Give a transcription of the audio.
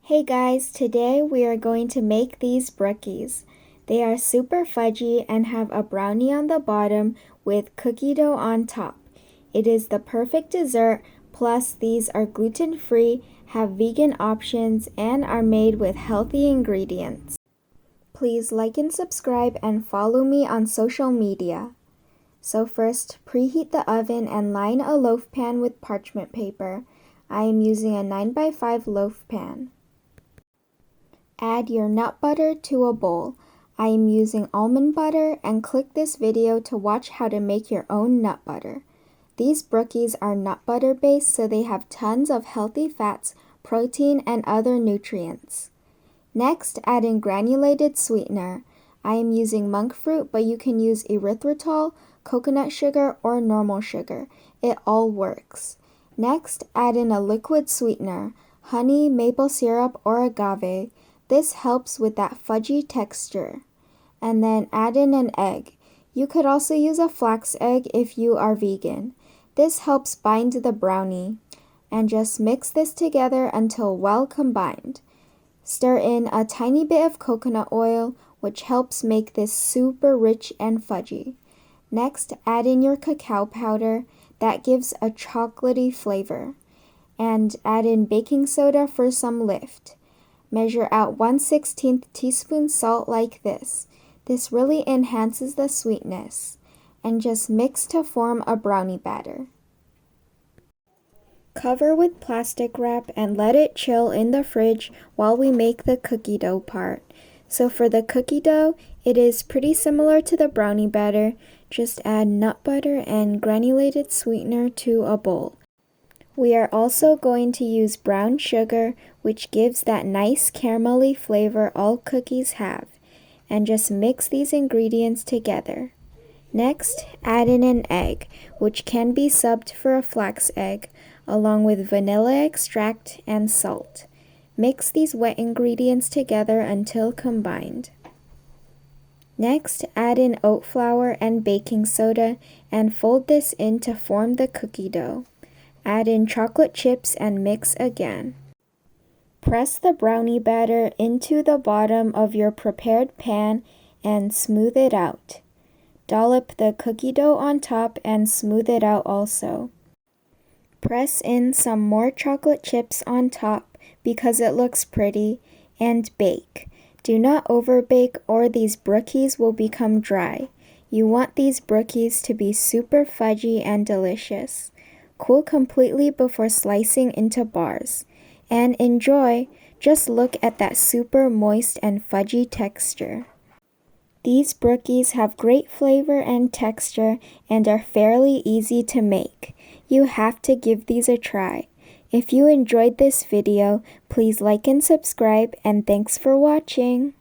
Hey guys, today we are going to make these brookies. They are super fudgy and have a brownie on the bottom with cookie dough on top. It is the perfect dessert, plus these are gluten-free, have vegan options, and are made with healthy ingredients. Please like and subscribe and follow me on social media. So first, preheat the oven and line a loaf pan with parchment paper. I am using a 9x5 loaf pan. Add your nut butter to a bowl. I am using almond butter, and click this video to watch how to make your own nut butter. These brookies are nut butter based, so they have tons of healthy fats, protein, and other nutrients. Next, add in granulated sweetener. I am using monk fruit, but you can use erythritol, coconut sugar, or normal sugar. It all works. Next, add in a liquid sweetener, honey, maple syrup, or agave. This helps with that fudgy texture. And then add in an egg. You could also use a flax egg if you are vegan. This helps bind the brownie. And just mix this together until well combined. Stir in a tiny bit of coconut oil, which helps make this super rich and fudgy. Next, add in your cacao powder. That gives a chocolatey flavor. And add in baking soda for some lift. Measure out 1/16 teaspoon salt like this. This really enhances the sweetness. And just mix to form a brownie batter. Cover with plastic wrap and let it chill in the fridge while we make the cookie dough part. So for the cookie dough, it is pretty similar to the brownie batter. Just add nut butter and granulated sweetener to a bowl. We are also going to use brown sugar, which gives that nice caramelly flavor all cookies have. And just mix these ingredients together. Next, add in an egg, which can be subbed for a flax egg, along with vanilla extract and salt. Mix these wet ingredients together until combined. Next, add in oat flour and baking soda and fold this in to form the cookie dough. Add in chocolate chips and mix again. Press the brownie batter into the bottom of your prepared pan and smooth it out. Dollop the cookie dough on top and smooth it out also. Press in some more chocolate chips on top because it looks pretty, and bake. Do not overbake or these brookies will become dry. You want these brookies to be super fudgy and delicious. Cool completely before slicing into bars. And enjoy! Just look at that super moist and fudgy texture. These brookies have great flavor and texture and are fairly easy to make. You have to give these a try. If you enjoyed this video, please like and subscribe, and thanks for watching!